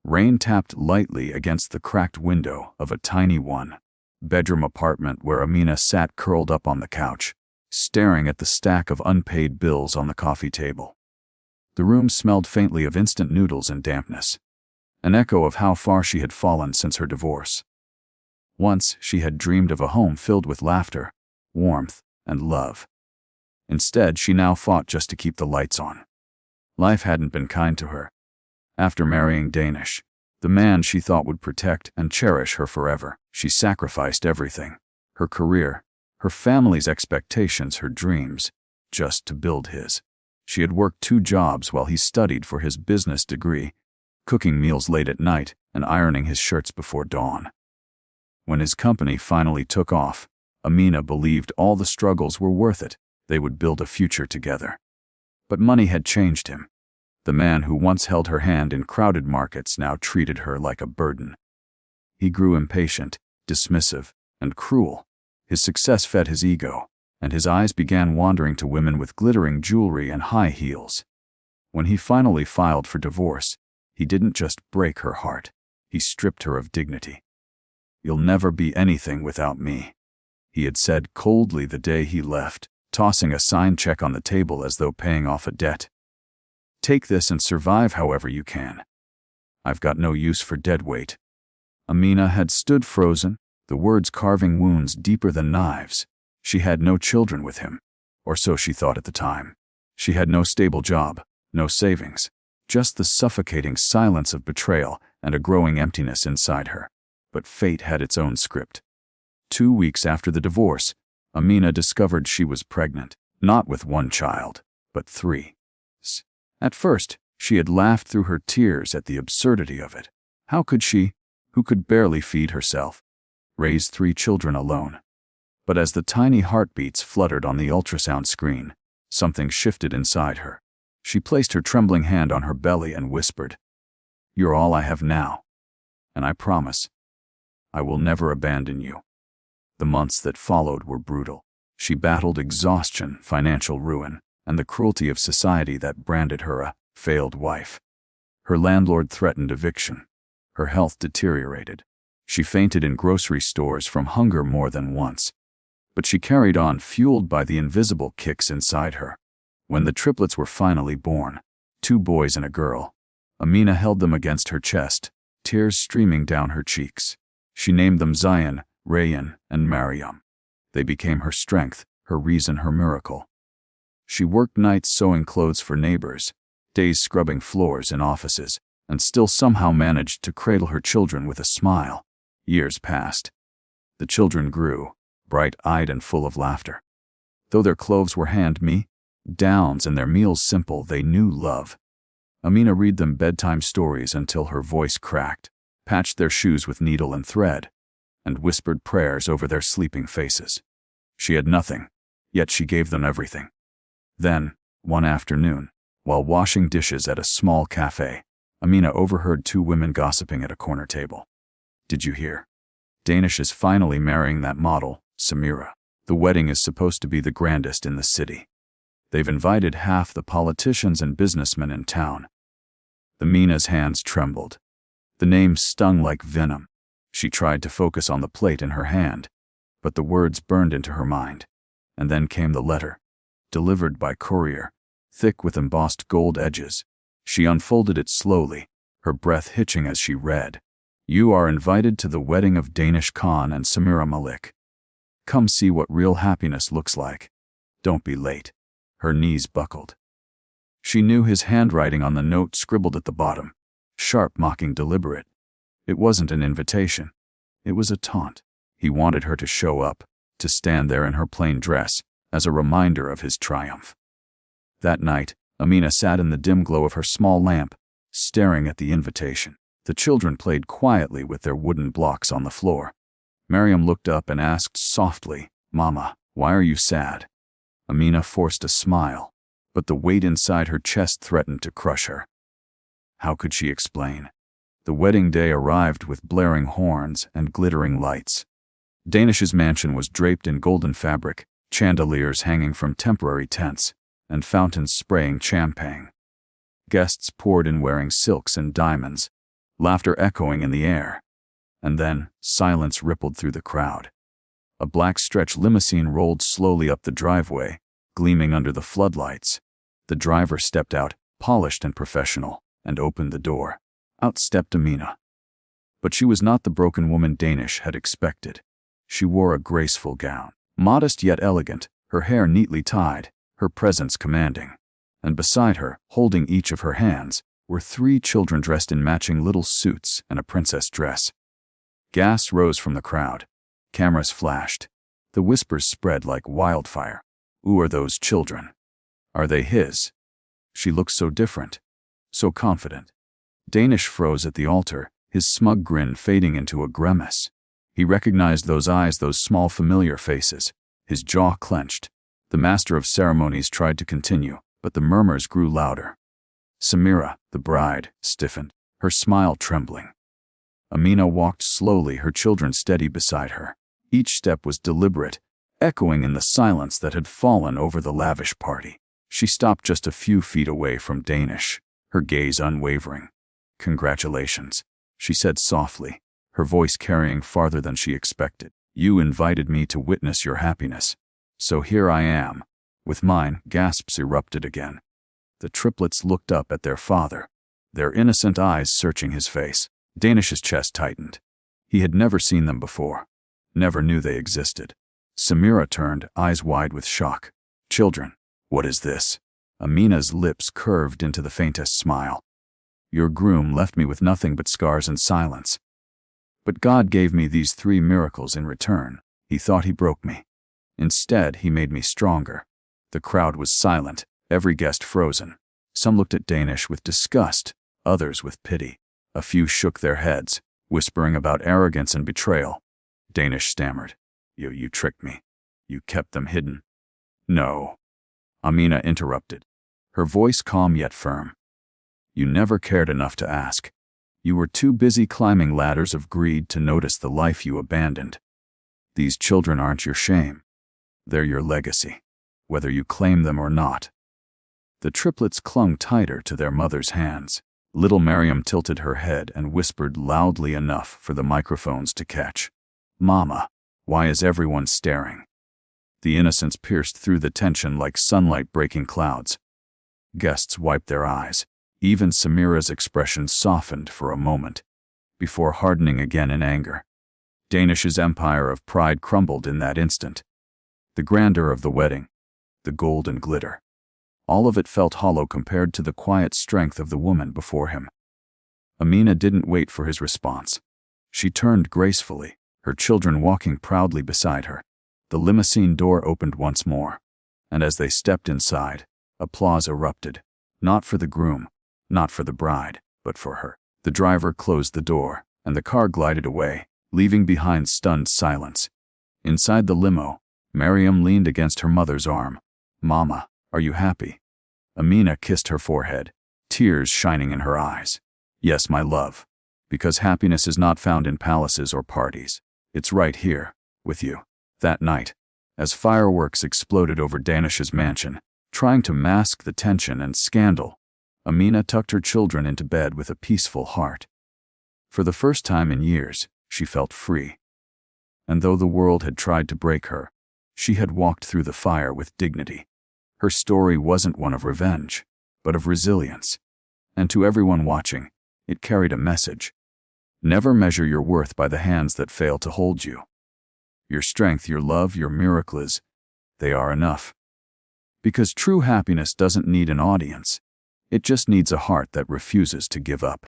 Rain tapped lightly against the cracked window of a tiny one-bedroom apartment where Amina sat curled up on the couch, staring at the stack of unpaid bills on the coffee table. The room smelled faintly of instant noodles and dampness, an echo of how far she had fallen since her divorce. Once she had dreamed of a home filled with laughter, warmth, and love. Instead, she now fought just to keep the lights on. Life hadn't been kind to her. After marrying Danish, the man she thought would protect and cherish her forever, she sacrificed everything: her career, her family's expectations, her dreams, just to build his. She had worked 2 jobs while he studied for his business degree, cooking meals late at night and ironing his shirts before dawn. When his company finally took off, Amina believed all the struggles were worth it. They would build a future together. But money had changed him. The man who once held her hand in crowded markets now treated her like a burden. He grew impatient, dismissive, and cruel. His success fed his ego, and his eyes began wandering to women with glittering jewelry and high heels. When he finally filed for divorce, he didn't just break her heart, he stripped her of dignity. "You'll never be anything without me," he had said coldly the day he left, tossing a signed check on the table as though paying off a debt. "Take this and survive however you can. I've got no use for dead weight." Amina had stood frozen, the words carving wounds deeper than knives. She had no children with him, or so she thought at the time. She had no stable job, no savings, just the suffocating silence of betrayal and a growing emptiness inside her. But fate had its own script. 2 weeks after the divorce, Amina discovered she was pregnant, not with 1 child, but 3. At first, she had laughed through her tears at the absurdity of it. How could she, who could barely feed herself, raise 3 children alone? But as the tiny heartbeats fluttered on the ultrasound screen, something shifted inside her. She placed her trembling hand on her belly and whispered, "You're all I have now, and I promise I will never abandon you." The months that followed were brutal. She battled exhaustion, financial ruin, and the cruelty of society that branded her a failed wife. Her landlord threatened eviction. Her health deteriorated. She fainted in grocery stores from hunger more than once. But she carried on, fueled by the invisible kicks inside her. When the triplets were finally born, 2 boys and a girl, Amina held them against her chest, tears streaming down her cheeks. She named them Zion, Rayan, and Mariam. They became her strength, her reason, her miracle. She worked nights sewing clothes for neighbors, days scrubbing floors in offices, and still somehow managed to cradle her children with a smile. Years passed. The children grew, bright-eyed and full of laughter. Though their clothes were hand-me-downs and their meals simple, they knew love. Amina read them bedtime stories until her voice cracked, patched their shoes with needle and thread, and whispered prayers over their sleeping faces. She had nothing, yet she gave them everything. Then, one afternoon, while washing dishes at a small cafe, Amina overheard 2 women gossiping at a corner table. "Did you hear? Danish is finally marrying that model, Samira. The wedding is supposed to be the grandest in the city. They've invited half the politicians and businessmen in town." Amina's hands trembled. The name stung like venom. She tried to focus on the plate in her hand, but the words burned into her mind. And then came the letter, delivered by courier, thick with embossed gold edges. She unfolded it slowly, her breath hitching as she read. "You are invited to the wedding of Danish Khan and Samira Malik. Come see what real happiness looks like. Don't be late." Her knees buckled. She knew his handwriting on the note scribbled at the bottom, sharp, mocking, deliberate. It wasn't an invitation. It was a taunt. He wanted her to show up, to stand there in her plain dress, as a reminder of his triumph. That night, Amina sat in the dim glow of her small lamp, staring at the invitation. The children played quietly with their wooden blocks on the floor. Mariam looked up and asked softly, "Mama, why are you sad?" Amina forced a smile, but the weight inside her chest threatened to crush her. How could she explain? The wedding day arrived with blaring horns and glittering lights. Danish's mansion was draped in golden fabric, chandeliers hanging from temporary tents, and fountains spraying champagne. Guests poured in wearing silks and diamonds, laughter echoing in the air. And then, silence rippled through the crowd. A black stretch limousine rolled slowly up the driveway, gleaming under the floodlights. The driver stepped out, polished and professional, and opened the door. Out stepped Amina. But she was not the broken woman Danish had expected. She wore a graceful gown, modest yet elegant, her hair neatly tied, her presence commanding. And beside her, holding each of her hands, were 3 children dressed in matching little suits and a princess dress. Gas rose from the crowd. Cameras flashed. The whispers spread like wildfire. Who are those children? Are they his? She looked so different, so confident. Danish froze at the altar, his smug grin fading into a grimace. He recognized those eyes, those small familiar faces. His jaw clenched. The master of ceremonies tried to continue, but the murmurs grew louder. Samira, the bride, stiffened, her smile trembling. Amina walked slowly, her children steady beside her. Each step was deliberate, echoing in the silence that had fallen over the lavish party. She stopped just a few feet away from Danish, her gaze unwavering. "Congratulations," she said softly, her voice carrying farther than she expected. "You invited me to witness your happiness. So here I am." With mine, gasps erupted again. The triplets looked up at their father, their innocent eyes searching his face. Danish's chest tightened. He had never seen them before, never knew they existed. Samira turned, eyes wide with shock. "Children, what is this?" Amina's lips curved into the faintest smile. "Your groom left me with nothing but scars and silence. But God gave me these 3 miracles in return. He thought he broke me. Instead, he made me stronger." The crowd was silent, every guest frozen. Some looked at Danish with disgust, others with pity. A few shook their heads, whispering about arrogance and betrayal. Danish stammered. You tricked me. You kept them hidden." "No," Amina interrupted, her voice calm yet firm. "You never cared enough to ask. You were too busy climbing ladders of greed to notice the life you abandoned. These children aren't your shame. They're your legacy, whether you claim them or not." The triplets clung tighter to their mother's hands. Little Miriam tilted her head and whispered loudly enough for the microphones to catch. "Mama, why is everyone staring?" The innocence pierced through the tension like sunlight breaking clouds. Guests wiped their eyes. Even Samira's expression softened for a moment, before hardening again in anger. Danish's empire of pride crumbled in that instant. The grandeur of the wedding, the gold and glitter, all of it felt hollow compared to the quiet strength of the woman before him. Amina didn't wait for his response. She turned gracefully, her children walking proudly beside her. The limousine door opened once more, and as they stepped inside, applause erupted, not for the groom, not for the bride, but for her. The driver closed the door, and the car glided away, leaving behind stunned silence. Inside the limo, Miriam leaned against her mother's arm. "Mama, are you happy?" Amina kissed her forehead, tears shining in her eyes. "Yes, my love, because happiness is not found in palaces or parties. It's right here, with you." That night, as fireworks exploded over Danish's mansion, trying to mask the tension and scandal, Amina tucked her children into bed with a peaceful heart. For the first time in years, she felt free. And though the world had tried to break her, she had walked through the fire with dignity. Her story wasn't one of revenge, but of resilience. And to everyone watching, it carried a message. Never measure your worth by the hands that fail to hold you. Your strength, your love, your miracles, they are enough. Because true happiness doesn't need an audience. It just needs a heart that refuses to give up.